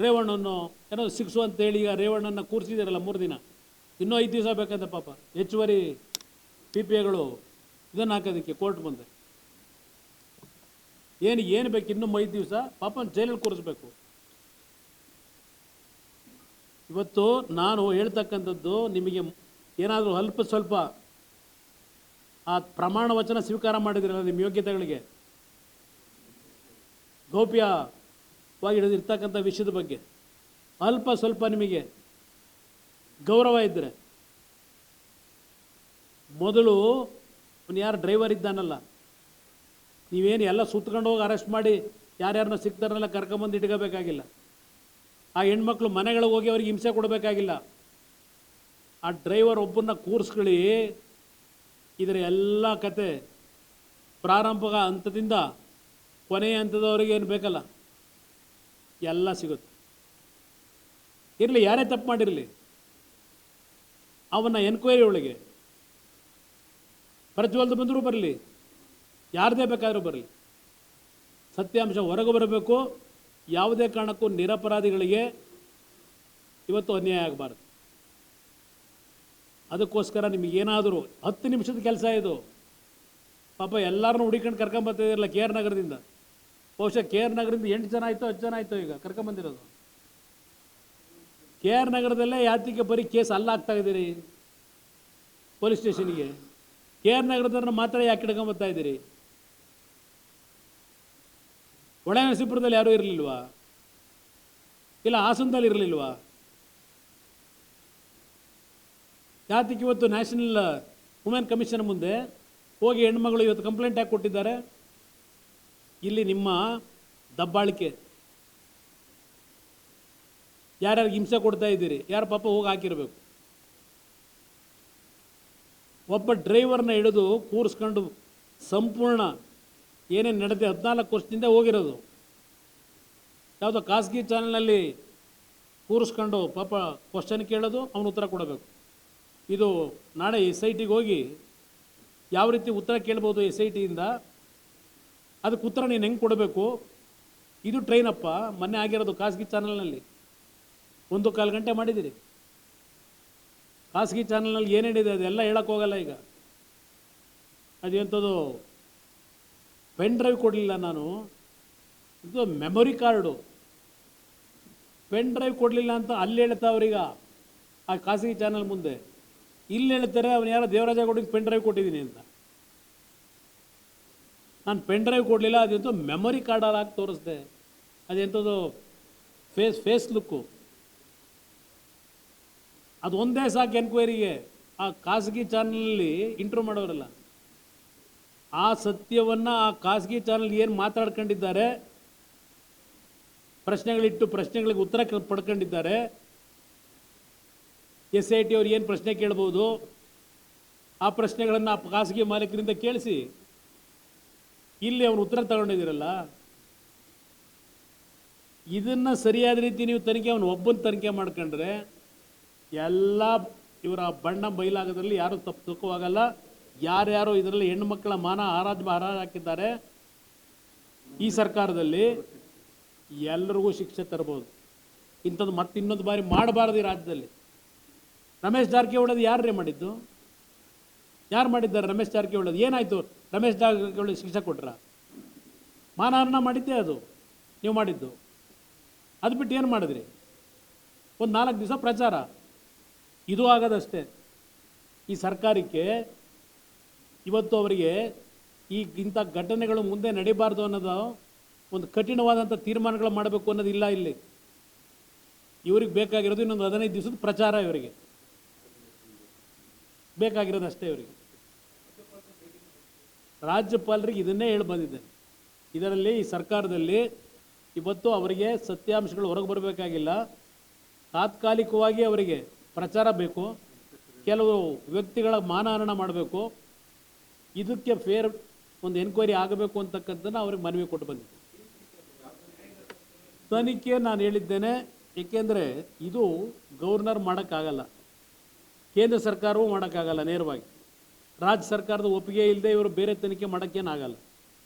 ರೇವಣ್ಣನ್ನು ಏನೋ ಸಿಕ್ಸು ಅಂತೇಳಿ ಈಗ ರೇವಣ್ಣನ ಕೂರಿಸಿದಾರಲ್ಲ 3 ದಿನ, ಇನ್ನೂ 5 ದಿವಸ ಬೇಕಂತ ಪಾಪ ಹೆಚ್ಚುವರಿ PPAಗಳು ಇದನ್ನು ಹಾಕೋದಕ್ಕೆ ಕೋರ್ಟ್ ಮುಂದೆ. ಏನು ಬೇಕು ಇನ್ನೂ 5 ದಿವಸ ಪಾಪ ಜೈಲಲ್ಲಿ ಕೂರಿಸ್ಬೇಕು. ಇವತ್ತು ನಾನು ಹೇಳ್ತಕ್ಕಂಥದ್ದು ನಿಮಗೆ ಏನಾದರೂ ಅಲ್ಪ ಸ್ವಲ್ಪ ಆ ಪ್ರಮಾಣ ವಚನ ಸ್ವೀಕಾರ ಮಾಡಿದಿರಲ್ಲ ನಿಮ್ಮ ಯೋಗ್ಯತೆಗಳಿಗೆ, ಗೌಪ್ಯವಾಗಿ ಹಿಡಿದಿರ್ತಕ್ಕಂಥ ವಿಷಯದ ಬಗ್ಗೆ ಅಲ್ಪ ಸ್ವಲ್ಪ ನಿಮಗೆ ಗೌರವ ಇದ್ದರೆ, ಮೊದಲು ಅವನು ಯಾರು ಡ್ರೈವರ್ ಇದ್ದಾನಲ್ಲ, ನೀವೇನು ಎಲ್ಲ ಸುತ್ಕೊಂಡು ಹೋಗಿ ಅರೆಸ್ಟ್ ಮಾಡಿ ಯಾರ್ಯಾರನ್ನ ಸಿಗ್ತಾರನ್ನೆಲ್ಲ ಕರ್ಕೊಂಬಂದು ಇಟ್ಕೋಬೇಕಾಗಿಲ್ಲ. ಆ ಹೆಣ್ಮಕ್ಳು ಮನೆಗಳಿಗೆ ಹೋಗಿ ಅವ್ರಿಗೆ ಹಿಂಸೆ ಕೊಡಬೇಕಾಗಿಲ್ಲ. ಆ ಡ್ರೈವರ್ ಒಬ್ಬರನ್ನ ಕೂರಿಸ್ಕೊಳ್ಳಿ, ಇದರ ಎಲ್ಲ ಕತೆ ಪ್ರಾರಂಭ ಹಂತದಿಂದ ಕೊನೆಯ ಹಂತದವರೆಗೆ ಏನು ಬೇಕಲ್ಲ ಎಲ್ಲ ಸಿಗುತ್ತೆ. ಇರಲಿ, ಯಾರೇ ತಪ್ಪು ಮಾಡಿರಲಿ, ಅವನ್ನ ಎನ್ಕ್ವೈರಿ ಒಳಗೆ ಪ್ರಜ್ವಲ್ದು ಬಂದರೂ ಬರಲಿ, ಯಾರದೇ ಬೇಕಾದರೂ ಬರಲಿ, ಸತ್ಯಾಂಶ ಹೊರಗೆ ಬರಬೇಕು. ಯಾವುದೇ ಕಾರಣಕ್ಕೂ ನಿರಪರಾಧಿಗಳಿಗೆ ಇವತ್ತು ಅನ್ಯಾಯ ಆಗಬಾರ್ದು. ಅದಕ್ಕೋಸ್ಕರ ನಿಮಗೇನಾದರೂ 10 ನಿಮಿಷದ ಕೆಲಸ ಇದು. ಪಾಪ ಎಲ್ಲರನ್ನೂ ಹುಡುಕೊಂಡು ಕರ್ಕೊಂಬರ್ತಿದಿರಲ್ಲ KR ನಗರದಿಂದ, ಬಹುಶಃ KR ನಗರದಿಂದ 8 ಜನ ಆಯಿತು 10 ಜನ ಆಯಿತು ಈಗ ಕರ್ಕೊಂಬಂದಿರೋದು. KR ನಗರದಲ್ಲೇ ಯಾತಿಗೆ ಬರೀ ಕೇಸ್ ಅಲ್ಲಾಗ್ತಾ ಇದ್ದೀರಿ ಪೊಲೀಸ್ ಸ್ಟೇಷನ್ಗೆ? KR ನಗರದವ್ರನ್ನ ಮಾತ್ರ ಯಾಕೆ ಹಿಡ್ಕೊಂಬರ್ತಾ ಇದ್ದೀರಿ? ಹೊಳೆನರಸೀಪುರದಲ್ಲಿ ಯಾರೂ ಇರಲಿಲ್ವಾ? ಇಲ್ಲ ಹಾಸನದಲ್ಲಿ ಇರಲಿಲ್ವಾ? ಯಾತಕ್ಕೆ ಇವತ್ತು ನ್ಯಾಷನಲ್ ವುಮೆನ್ ಕಮಿಷನ್ ಮುಂದೆ ಹೋಗಿ ಹೆಣ್ಮಗಳು ಇವತ್ತು ಕಂಪ್ಲೇಂಟ್ ಯಾಕೆ ಕೊಟ್ಟಿದ್ದಾರೆ? ಇಲ್ಲಿ ನಿಮ್ಮ ದಬ್ಬಾಳಿಕೆ, ಯಾರ್ಯಾರು ಹಿಂಸೆ ಕೊಡ್ತಾ ಇದ್ದೀರಿ, ಯಾರು ಪಾಪ ಹೋಗಿ ಹಾಕಿರಬೇಕು. ಒಬ್ಬ ಡ್ರೈವರ್ನ ಹಿಡಿದು ಕೂರಿಸ್ಕೊಂಡು ಸಂಪೂರ್ಣ ಏನೇನು ನಡೆದಿದೆ 14 ವರ್ಷದಿಂದ ಹೋಗಿರೋದು. ಯಾವುದೋ ಖಾಸಗಿ ಚಾನಲ್ನಲ್ಲಿ ಕೂರಿಸ್ಕೊಂಡು ಪಾಪ ಕ್ವಶನ್ ಕೇಳೋದು, ಅವನು ಉತ್ತರ ಕೊಡಬೇಕು. ಇದು ನಾಳೆ SITಗೆ ಹೋಗಿ ಯಾವ ರೀತಿ ಉತ್ತರ ಕೇಳ್ಬೋದು SITಯಿಂದ, ಅದಕ್ಕೆ ಉತ್ತರ ನೀನು ಹೆಂಗೆ ಕೊಡಬೇಕು, ಇದು ಟ್ರೈನಪ್ಪ. ಮೊನ್ನೆ ಆಗಿರೋದು ಖಾಸಗಿ ಚಾನಲ್ನಲ್ಲಿ 1.25 ಗಂಟೆ ಮಾಡಿದ್ದೀರಿ. ಖಾಸಗಿ ಚಾನಲ್ನಲ್ಲಿ ಏನೇನಿದೆ ಅದೆಲ್ಲ ಹೇಳಕ್ಕೆ ಹೋಗಲ್ಲ ಈಗ. ಅದೇಂಥದ್ದು ಪೆನ್ ಡ್ರೈವ್ ಕೊಡಲಿಲ್ಲ ನಾನು, ಇದು ಮೆಮೊರಿ ಕಾರ್ಡು. ಪೆನ್ ಡ್ರೈವ್ ಕೊಡಲಿಲ್ಲ ಅಂತ ಅಲ್ಲಿ ಹೇಳ್ತಾ ಅವ್ರೀಗ ಆ ಖಾಸಗಿ ಚಾನಲ್ ಮುಂದೆ. ಇಲ್ಲಿ ಹೇಳ್ತಾರೆ ಅವನು ಯಾರೋ ದೇವರಾಜ ಗೌಡಿಗೆ ಪೆನ್ ಡ್ರೈವ್ ಕೊಟ್ಟಿದ್ದೀನಿ ಅಂತ. ನಾನು ಪೆನ್ ಡ್ರೈವ್ ಕೊಡಲಿಲ್ಲ, ಅದಂತೂ ಮೆಮೊರಿ ಕಾರ್ಡಲ್ಲಿ ಹಾಕಿ ತೋರಿಸ್ದೆ. ಅದೆಂಥದ್ದು ಫೇಸ್ ಲುಕ್ಕು. ಅದು ಒಂದೇ ಸಾಕು ಎನ್ಕ್ವೈರಿಗೆ. ಆ ಖಾಸಗಿ ಚಾನಲಲ್ಲಿ ಇಂಟರ್ವ್ಯೂ ಮಾಡೋರಲ್ಲ, ಆ ಸತ್ಯವನ್ನು ಆ ಖಾಸಗಿ ಚಾನಲ್ ಏನು ಮಾತಾಡ್ಕೊಂಡಿದ್ದಾರೆ, ಪ್ರಶ್ನೆಗಳಿಟ್ಟು ಪ್ರಶ್ನೆಗಳಿಗೆ ಉತ್ತರ ಪಡ್ಕೊಂಡಿದ್ದಾರೆ, SIT ಅವ್ರು ಏನು ಪ್ರಶ್ನೆ ಕೇಳ್ಬೋದು, ಆ ಪ್ರಶ್ನೆಗಳನ್ನು ಆ ಖಾಸಗಿ ಮಾಲೀಕರಿಂದ ಕೇಳಿಸಿ ಇಲ್ಲಿ ಅವನು ಉತ್ತರ ತಗೊಂಡಿದ್ದೀರಲ್ಲ, ಇದನ್ನು ಸರಿಯಾದ ರೀತಿ ನೀವು ತನಿಖೆ, ಅವನು ಒಬ್ಬನ ತನಿಖೆ ಮಾಡ್ಕೊಂಡ್ರೆ ಎಲ್ಲ ಇವರ ಬಣ್ಣ ಬಯಲಾಗೋದ್ರಲ್ಲಿ ಯಾರೂ ತಪ್ಪುವಾಗಲ್ಲ. ಯಾರ್ಯಾರು ಇದರಲ್ಲಿ ಹೆಣ್ಣುಮಕ್ಕಳ ಮಾನ ಹಾಕಿದ್ದಾರೆ ಈ ಸರ್ಕಾರದಲ್ಲಿ ಎಲ್ಲರಿಗೂ ಶಿಕ್ಷೆ ತರ್ಬೋದು. ಇಂಥದ್ದು ಮತ್ತೆ ಇನ್ನೊಂದು ಬಾರಿ ಮಾಡಬಾರ್ದು ಈ ರಾಜ್ಯದಲ್ಲಿ. ರಮೇಶ್ ಜಾರಕಿಹೊಳಿ ಯಾರೇ ಮಾಡಿದ್ದು? ಯಾರು ಮಾಡಿದ್ದಾರೆ ರಮೇಶ್ ಜಾರಕಿಹೊಳಿ? ಏನಾಯಿತು? ರಮೇಶ್ ಜಾರಕಿಹೊಳಿ ಶಿಕ್ಷೆ ಕೊಟ್ರ? ಮಾನಹಾರ ಮಾಡಿದ್ದೆ ಅದು ನೀವು ಮಾಡಿದ್ದು. ಅದು ಬಿಟ್ಟು ಏನು ಮಾಡಿದ್ರಿ? ಒಂದು 4 ದಿವಸ ಪ್ರಚಾರ, ಇದು ಆಗೋದಷ್ಟೇ. ಈ ಸರ್ಕಾರಕ್ಕೆ ಇವತ್ತು ಅವರಿಗೆ ಇಂಥ ಘಟನೆಗಳು ಮುಂದೆ ನಡೀಬಾರ್ದು ಅನ್ನೋದು ಒಂದು ಕಠಿಣವಾದಂಥ ತೀರ್ಮಾನಗಳು ಮಾಡಬೇಕು ಅನ್ನೋದಿಲ್ಲ. ಇಲ್ಲಿ ಇವ್ರಿಗೆ ಬೇಕಾಗಿರೋದು ಇನ್ನೊಂದು 15 ದಿವಸದ ಪ್ರಚಾರ. ಇವರಿಗೆ ಬೇಕಾಗಿರೋದು ಅಷ್ಟೇ. ಇವರಿಗೆ ರಾಜ್ಯಪಾಲರಿಗೆ ಇದನ್ನೇ ಹೇಳಿ ಬಂದಿದ್ದೇನೆ. ಇದರಲ್ಲಿ ಈ ಸರ್ಕಾರದಲ್ಲಿ ಇವತ್ತು ಅವರಿಗೆ ಸತ್ಯಾಂಶಗಳು ಹೊರಗೆ ಬರಬೇಕಾಗಿಲ್ಲ. ತಾತ್ಕಾಲಿಕವಾಗಿ ಅವರಿಗೆ ಪ್ರಚಾರ ಬೇಕು, ಕೆಲವು ವ್ಯಕ್ತಿಗಳ ಮಾನಹಾರ ಮಾಡಬೇಕು, ಇದಕ್ಕೆ ಫೇರ್ ಒಂದು ಎನ್ಕ್ವೈರಿ ಆಗಬೇಕು ಅಂತಕ್ಕಂಥದ್ದನ್ನು ಅವ್ರಿಗೆ ಮನವಿ ಕೊಟ್ಟು ಬಂದಿದೆ. ತನಿಖೆ ನಾನು ಹೇಳಿದ್ದೇನೆ, ಏಕೆಂದರೆ ಇದು ಗವರ್ನರ್ ಮಾಡೋಕ್ಕಾಗಲ್ಲ, ಕೇಂದ್ರ ಸರ್ಕಾರವೂ ಮಾಡೋಕ್ಕಾಗಲ್ಲ, ನೇರವಾಗಿ ರಾಜ್ಯ ಸರ್ಕಾರದ ಒಪ್ಪಿಗೆ ಇಲ್ಲದೆ ಇವರು ಬೇರೆ ತನಿಖೆ ಮಾಡೋಕ್ಕೇನಾಗಲ್ಲ.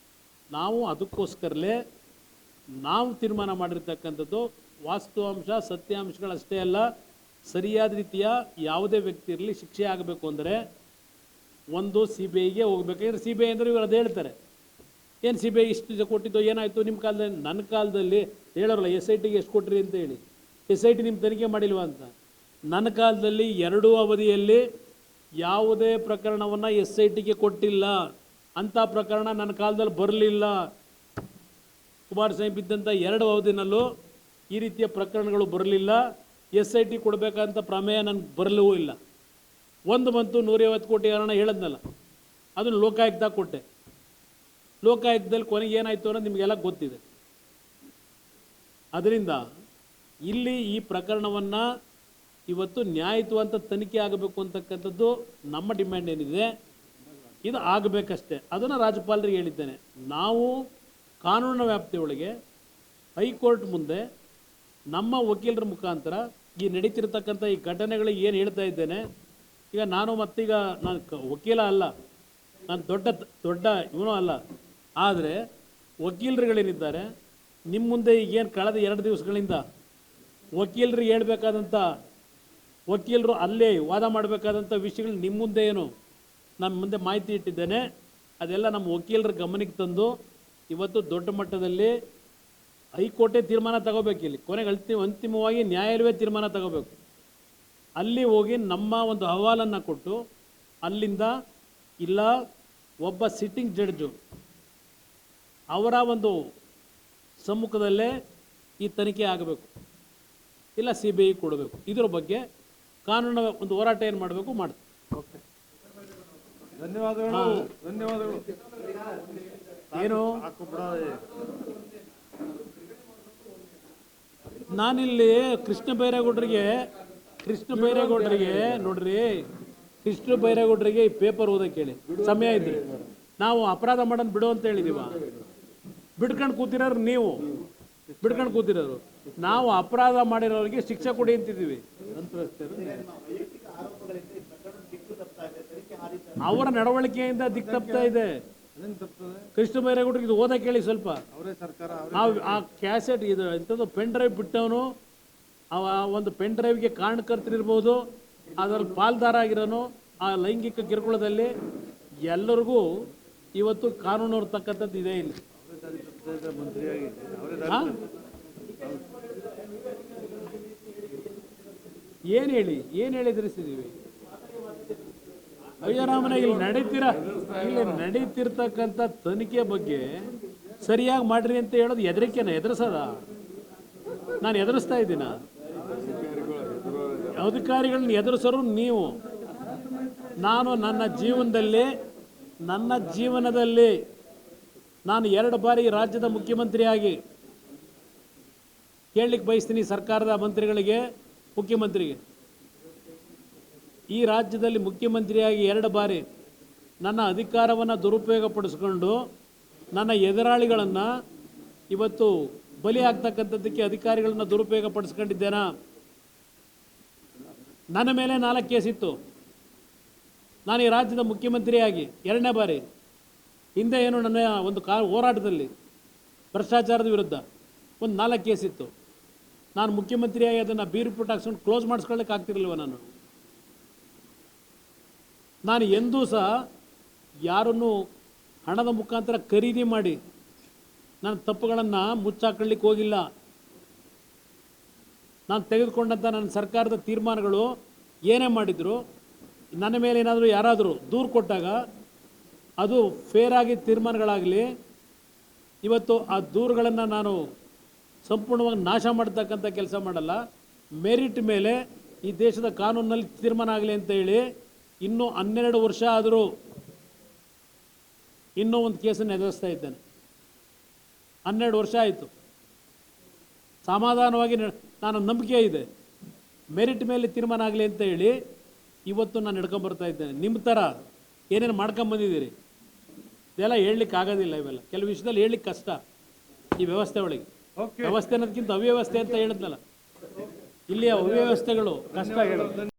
ನಾವು ಅದಕ್ಕೋಸ್ಕರಲೇ ನಾವು ತೀರ್ಮಾನ ಮಾಡಿರ್ತಕ್ಕಂಥದ್ದು ವಾಸ್ತವಾಂಶ ಸತ್ಯಾಂಶಗಳಷ್ಟೇ ಅಲ್ಲ, ಸರಿಯಾದ ರೀತಿಯ ಯಾವುದೇ ವ್ಯಕ್ತಿ ಇರಲಿ ಶಿಕ್ಷೆ ಆಗಬೇಕು ಅಂದರೆ ಒಂದು CBIಗೆ ಹೋಗ್ಬೇಕಾದ್ರೆ CBI ಅಂದರೆ ಇವರು ಅದು ಹೇಳ್ತಾರೆ, ಏನು CBI ಇಷ್ಟು ಕೊಟ್ಟಿದ್ದು ಏನಾಯಿತು ನಿಮ್ಮ ಕಾಲದಲ್ಲಿ. ನನ್ನ ಕಾಲದಲ್ಲಿ ಹೇಳೋರಲ್ಲ SITಗೆ ಎಷ್ಟು ಕೊಟ್ರಿ ಅಂತ ಹೇಳಿ, SIT ನಿಮ್ಮ ತನಿಖೆ ಮಾಡಿಲ್ವಾ ಅಂತ. ನನ್ನ ಕಾಲದಲ್ಲಿ 2 ಅವಧಿಯಲ್ಲಿ ಯಾವುದೇ ಪ್ರಕರಣವನ್ನು SITಗೆ ಕೊಟ್ಟಿಲ್ಲ. ಅಂಥ ಪ್ರಕರಣ ನನ್ನ ಕಾಲದಲ್ಲಿ ಬರಲಿಲ್ಲ. ಕುಮಾರಸ್ವಾಮಿ ಬಿದ್ದಂಥ 2 ಅವಧಿನಲ್ಲೂ ಈ ರೀತಿಯ ಪ್ರಕರಣಗಳು ಬರಲಿಲ್ಲ. SIT ಕೊಡಬೇಕಂತ ಪ್ರಮೇಯ ನನಗೆ ಬರಲೂ ಇಲ್ಲ. ಒಂದು ಬಂತು 150 ಕೋಟಿ ಹಣ ಹೇಳದ್ನಲ್ಲ, ಅದನ್ನು ಲೋಕಾಯುಕ್ತಕ್ಕೆ ಕೊಟ್ಟೆ. ಲೋಕಾಯುಕ್ತದಲ್ಲಿ ಕೊನೆಗೆ ಏನಾಯಿತು ಅನ್ನೋದು ನಿಮಗೆಲ್ಲ ಗೊತ್ತಿದೆ. ಅದರಿಂದ ಇಲ್ಲಿ ಈ ಪ್ರಕರಣವನ್ನು ಇವತ್ತು ನ್ಯಾಯಯುತವಂತ ತನಿಖೆ ಆಗಬೇಕು ಅಂತಕ್ಕಂಥದ್ದು ನಮ್ಮ ಡಿಮ್ಯಾಂಡ್ ಏನಿದೆ, ಇದು ಆಗಬೇಕಷ್ಟೇ. ಅದನ್ನು ರಾಜ್ಯಪಾಲರಿಗೆ ಹೇಳಿದ್ದೇನೆ. ನಾವು ಕಾನೂನಿನ ವ್ಯಾಪ್ತಿಯೊಳಗೆ ಹೈಕೋರ್ಟ್ ಮುಂದೆ ನಮ್ಮ ವಕೀಲರ ಮುಖಾಂತರ ಈ ನಡೀತಿರ್ತಕ್ಕಂಥ ಈ ಘಟನೆಗಳಿಗೆ ಏನು ಹೇಳ್ತಾ ಇದ್ದೇನೆ, ಈಗ ನಾನು ಮತ್ತೀಗ ನಾನು ವಕೀಲ ಅಲ್ಲ, ನಾನು ದೊಡ್ಡ ಇವನೂ ಅಲ್ಲ. ಆದರೆ ವಕೀಲರುಗಳೇನಿದ್ದಾರೆ ನಿಮ್ಮ ಮುಂದೆ ಈಗೇನು ಕಳೆದ 2 ದಿವಸಗಳಿಂದ ವಕೀಲರಿಗೆ ಹೇಳ್ಬೇಕಾದಂಥ, ವಕೀಲರು ಅಲ್ಲೇ ವಾದ ಮಾಡಬೇಕಾದಂಥ ವಿಷಯಗಳು ನಿಮ್ಮ ಮುಂದೆ ಏನು ನಮ್ಮ ಮುಂದೆ ಮಾಹಿತಿ ಇಟ್ಟಿದ್ದೇನೆ. ಅದೆಲ್ಲ ನಮ್ಮ ವಕೀಲರ ಗಮನಕ್ಕೆ ತಂದು ಇವತ್ತು ದೊಡ್ಡ ಮಟ್ಟದಲ್ಲಿ ಹೈಕೋರ್ಟೇ ತೀರ್ಮಾನ ತಗೋಬೇಕು. ಇಲ್ಲಿ ಕೊನೆಗೆ ಅಂತಿಮವಾಗಿ ನ್ಯಾಯಾಲಯವೇ ತೀರ್ಮಾನ ತಗೋಬೇಕು. ಅಲ್ಲಿ ಹೋಗಿ ನಮ್ಮ ಒಂದು ಅಹವಾಲನ್ನು ಕೊಟ್ಟು ಅಲ್ಲಿಂದ ಇಲ್ಲ ಒಬ್ಬ ಸಿಟ್ಟಿಂಗ್ ಜಡ್ಜು ಅವರ ಒಂದು ಸಮ್ಮುಖದಲ್ಲೇ ಈ ತನಿಖೆ ಆಗಬೇಕು, ಇಲ್ಲ CBI ಕೊಡಬೇಕು. ಇದರ ಬಗ್ಗೆ ಕಾನೂನಿನ ಒಂದು ಹೋರಾಟ ಏನು ಮಾಡಬೇಕು ಮಾಡ್ತೀವಿ. ಓಕೆ, ಧನ್ಯವಾದಗಳು. ಏನು ನಾನಿಲ್ಲಿ ಕೃಷ್ಣ ಬೈರೇಗೌಡರಿಗೆ ನೋಡ್ರಿ, ಕೃಷ್ಣ ಬೈರೇಗೌಡರಿಗೆ ಈ ಪೇಪರ್ ಓದಕ್ಕೆ ಹೇಳಿ, ಸಮಯ ಇದ್ರಿ. ನಾವು ಅಪರಾಧ ಮಾಡೋದು ಬಿಡು ಅಂತ ಹೇಳಿದೀವ, ಬಿಡ್ಕೊಂಡು ಕೂತಿರೋರು ನೀವು, ಬಿಡ್ಕೊಂಡು ಕೂತಿರೋರು ನಾವು. ಅಪರಾಧ ಮಾಡಿರೋರಿಗೆ ಶಿಕ್ಷೆ ಕೊಡಿ ಅಂತಿದ್ದೀವಿ. ಅವರ ನಡವಳಿಕೆಯಿಂದ ದಿಕ್ಕು ತಪ್ತಾ ಇದೆ. ಕೃಷ್ಣ ಬೈರೇಗೌಡರಿಗೆ ಇದು ಓದಕ್ಕೆ ಹೇಳಿ ಸ್ವಲ್ಪ. ಆ ಕ್ಯಾಸೆಟ್ ಇದು ಎಂಥದ್ದು ಪೆನ್ ಡ್ರೈವ್ ಬಿಟ್ಟವನು, ಅವ ಒಂದು ಪೆನ್ ಡ್ರೈವ್ಗೆ ಕಾರಣಕರ್ತರಿರ್ಬೋದು, ಅದರಲ್ಲಿ ಪಾಲ್ದಾರ ಆಗಿರೋನು, ಆ ಲೈಂಗಿಕ ಕಿರುಕುಳದಲ್ಲಿ ಎಲ್ಲರಿಗೂ ಇವತ್ತು ಕಾನೂನು ತಕ್ಕಂಥದ್ದು ಇದೆ. ಇಲ್ಲಿ ಏನು ಹೇಳಿ ತಿಳಿಸಿದ್ದೀವಿ. ಅಯ್ಯರಾಮನ ಇಲ್ಲಿ ನಡೀತಿರ್ತಕ್ಕಂಥ ತನಿಖೆ ಬಗ್ಗೆ ಸರಿಯಾಗಿ ಮಾಡ್ರಿ ಅಂತ ಹೇಳೋದು ಎದುರಿಸದ ನಾನು ಎದುರಿಸ್ತಾ ಇದ್ದೀನ. ಅಧಿಕಾರಿಗಳನ್ನ ಎದುರಿಸೋರು ನೀವು. ನಾನು ನನ್ನ ಜೀವನದಲ್ಲಿ ನಾನು 2 ಬಾರಿ ರಾಜ್ಯದ ಮುಖ್ಯಮಂತ್ರಿಯಾಗಿ ಕೇಳಲಿಕ್ಕೆ ಬಯಸ್ತೀನಿ ಸರ್ಕಾರದ ಮಂತ್ರಿಗಳಿಗೆ, ಮುಖ್ಯಮಂತ್ರಿಗೆ. ಈ ರಾಜ್ಯದಲ್ಲಿ ಮುಖ್ಯಮಂತ್ರಿಯಾಗಿ 2 ಬಾರಿ ನನ್ನ ಅಧಿಕಾರವನ್ನು ದುರುಪಯೋಗಪಡಿಸ್ಕೊಂಡು ನನ್ನ ಎದುರಾಳಿಗಳನ್ನು ಇವತ್ತು ಬಲಿ ಆಗ್ತಕ್ಕಂಥದ್ದಕ್ಕೆ ಅಧಿಕಾರಿಗಳನ್ನ ದುರುಪಯೋಗಪಡಿಸ್ಕೊಂಡಿದ್ದೇನಾ? ನನ್ನ ಮೇಲೆ 4 ಕೇಸಿತ್ತು. ನಾನು ಈ ರಾಜ್ಯದ ಮುಖ್ಯಮಂತ್ರಿಯಾಗಿ 2ನೇ ಬಾರಿ, ಹಿಂದೆ ಏನು ನನ್ನ ಒಂದು ಹೋರಾಟದಲ್ಲಿ ಭ್ರಷ್ಟಾಚಾರದ ವಿರುದ್ಧ ಒಂದು 4 ಕೇಸಿತ್ತು. ನಾನು ಮುಖ್ಯಮಂತ್ರಿಯಾಗಿ ಅದನ್ನು ಬಿ ರಿಪೋರ್ಟ್ ಹಾಕ್ಸ್ಕೊಂಡು ಕ್ಲೋಸ್ ಮಾಡಿಸ್ಕೊಳ್ಳಿಕ್ಕೆ ಆಗ್ತಿರ್ಲಿಲ್ವ? ನಾನು ಎಂದೂ ಸಹ ಯಾರನ್ನು ಹಣದ ಮುಖಾಂತರ ಖರೀದಿ ಮಾಡಿ ನನ್ನ ತಪ್ಪುಗಳನ್ನು ಮುಚ್ಚಾಕೊಳ್ಳಿಕ್ಕೆ ಹೋಗಿಲ್ಲ. ನಾನು ತೆಗೆದುಕೊಂಡಂಥ ನನ್ನ ಸರ್ಕಾರದ ತೀರ್ಮಾನಗಳು ಏನೇ ಮಾಡಿದ್ರು, ನನ್ನ ಮೇಲೆ ಏನಾದರೂ ಯಾರಾದರೂ ದೂರು ಕೊಟ್ಟಾಗ ಅದು ಫೇರಾಗಿ ತೀರ್ಮಾನಗಳಾಗಲಿ, ಇವತ್ತು ಆ ದೂರುಗಳನ್ನು ನಾನು ಸಂಪೂರ್ಣವಾಗಿ ನಾಶ ಮಾಡ್ತಕ್ಕಂಥ ಕೆಲಸ ಮಾಡಲ್ಲ. ಮೆರಿಟ್ ಮೇಲೆ ಈ ದೇಶದ ಕಾನೂನಿನಲ್ಲಿ ತೀರ್ಮಾನ ಆಗಲಿ ಅಂತ ಹೇಳಿ ಇನ್ನೂ 12 ವರ್ಷ ಆದರೂ ಇನ್ನೂ ಒಂದು ಕೇಸನ್ನು ಎದುರಿಸ್ತಾ ಇದ್ದೇನೆ. 12 ವರ್ಷ ಆಯಿತು. ಸಮಾಧಾನವಾಗಿ ನಾನು ನಂಬಿಕೆ ಇದೆ, ಮೆರಿಟ್ ಮೇಲೆ ತೀರ್ಮಾನ ಆಗಲಿ ಅಂತ ಹೇಳಿ ಇವತ್ತು ನಾನು ನಡ್ಕೊಂಬರ್ತಾ ಇದ್ದೇನೆ. ನಿಮ್ಮ ಥರ ಏನೇನು ಮಾಡ್ಕೊಂಬಂದಿದ್ದೀರಿ ಇದೆಲ್ಲ ಹೇಳಲಿಕ್ಕೆ ಆಗೋದಿಲ್ಲ. ಇವೆಲ್ಲ ಕೆಲವು ವಿಷಯದಲ್ಲಿ ಹೇಳಲಿಕ್ಕೆ ಕಷ್ಟ ಈ ವ್ಯವಸ್ಥೆ ಒಳಗೆ. ವ್ಯವಸ್ಥೆ ಅನ್ನೋದಕ್ಕಿಂತ ಅವ್ಯವಸ್ಥೆ ಅಂತ ಹೇಳಿದ್ನಲ್ಲ, ಇಲ್ಲಿಯ ಅವ್ಯವಸ್ಥೆಗಳು ಕಷ್ಟ ಹೇಳೋದು.